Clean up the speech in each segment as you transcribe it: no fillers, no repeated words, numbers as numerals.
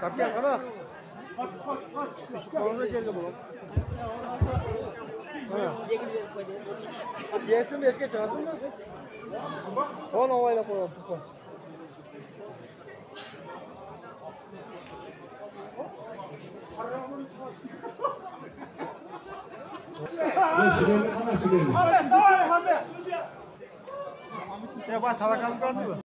Kapken kana. Şu koluna geldi bu. Yesin beşke çıkarsın da. On havayla koyalım. Ya bak tavakalım kalsın mı?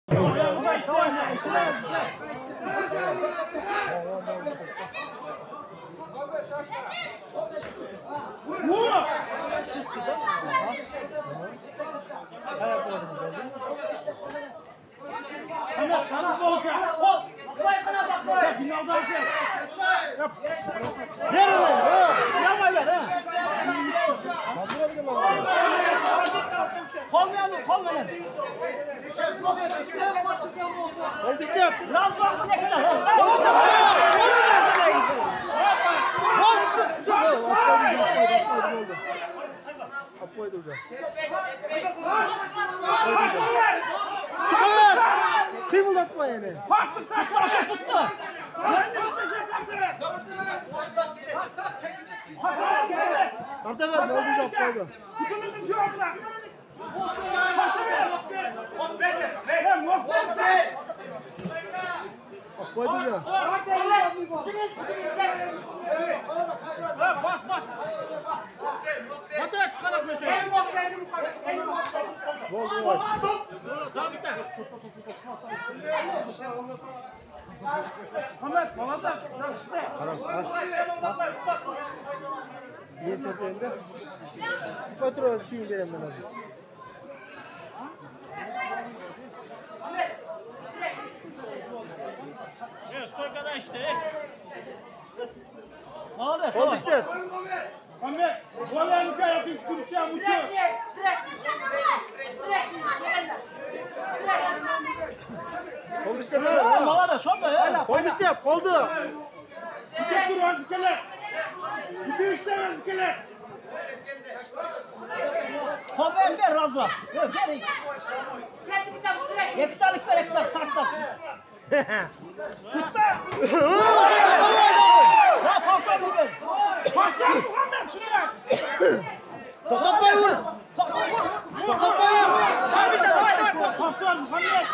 Kıyımlatma yani. Arda ver, ne olacak koydu? Koydu ya. Bas. Nasıl çıkarak geçiyor? Bol. Tamam bitti. Ahmet, balanlar. Niye çöpeyinde? Kontrol ettiğin yerimden abi. Evet, stoykada işte. Молодец. Oldu işte. Ahmet, balanı yapayım, kırıkçağım uçuyor. Oldu işte. Молодец, şurada ya. Oldu işte, oldu. Gidip dur vazikeler. Gidip işte vazikeler. Haber ver razı. Ver. Ektalık ver, ektalık tartmasın. Tutma. Ya kalkar mı ver? Kalkar Muhammed şunu ver. Tokatmayı vur. Tokatmayı vur. Kalkar Muhammed.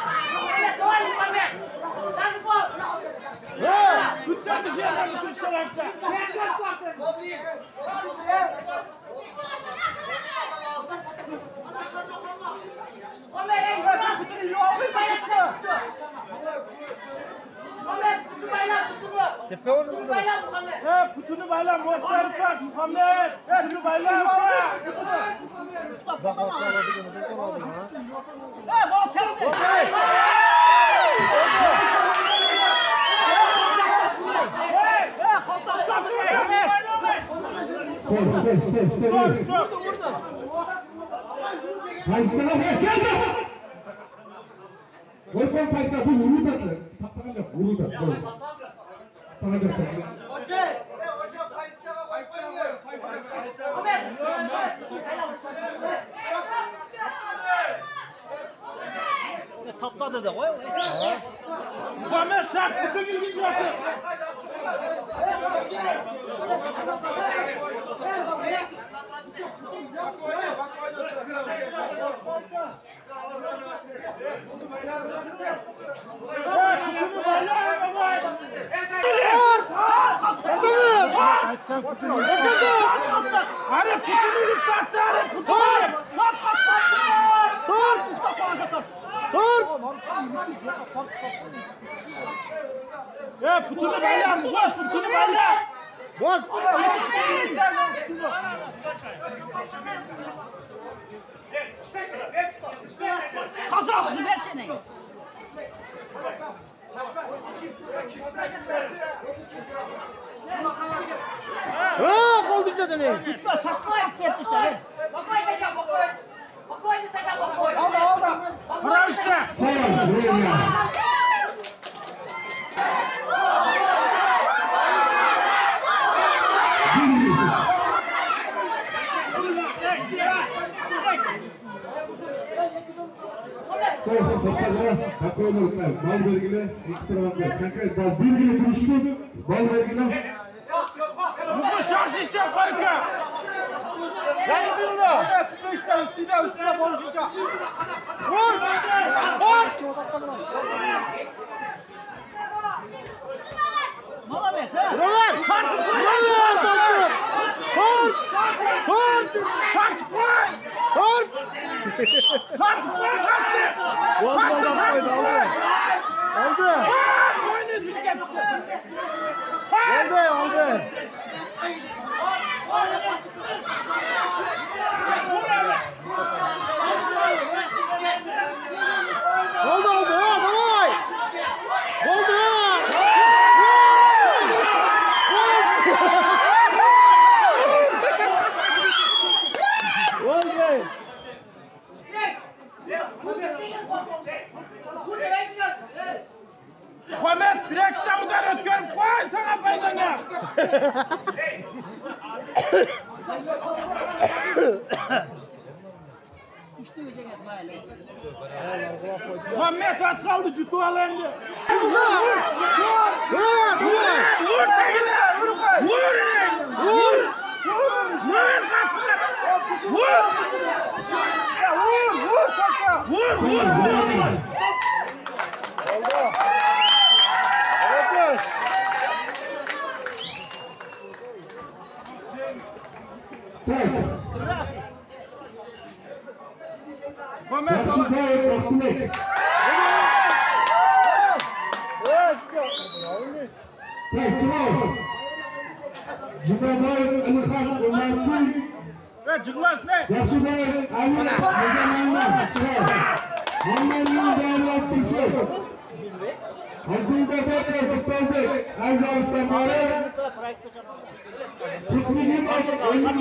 Lütfen bir şey yapalım kuşkalarsa. Tepe oldu. Kutunu bayla Muhammed var Muhammed. Kutunu bayla. Bak aldı bunu. Bak tepki. Stop. Paisa geldi. Koy Paisa bu vurdu da. Patlayacak vurdu da. Patlayacak. Tapladı da koy. Muhammed şart bütün ilgin gördü. Hadi putunu yıkattı, hadi putunu. Ya putunu bayla, boş putunu bayla. Boz. Kazan kızı versene. Oldu işte döneyim. Tutma, sakla etmişler. Aldı. Bura işte. boshqalar taqoylar o'tmaydi. Bal belgilar, ekstra vaqtda. Konkret bal belgili turishsin. Bal belgilar. Muhim shoshishdan qo'yka. Yangisinda. Üstüne konuşacak. Vur! Vur! Молодец, а? Buralar! Buralar! Kort! Kort! Kaç koy. Kort! Kaç koy kaçtı. Volkan koydu, aldı. Aldı. Oyunu yüzünü getirdi. Aldı, aldı. Oldu, oldu. Davay! Oldu! Oldu! Muhammed direkten udar ötkörüp koy sana paydana. Muhammed az kaldı cütü alandı. Vur! Vur tekine. Vur. Vur. Vur kaçtı. Vur. Vur kanka! Vur. Oldu! Evet! Muhammed Yaxshi vaqtlik. Evet! Tak, chiqamiz. Jumaboy Alixon Umartin, ve cıglas ne? Yaxshiboy Ali Muzammilman chiqadi. Muhammadning davlatisi. Abdulla Bakir Mustafa Azam Istamari. Qutbulli o'yin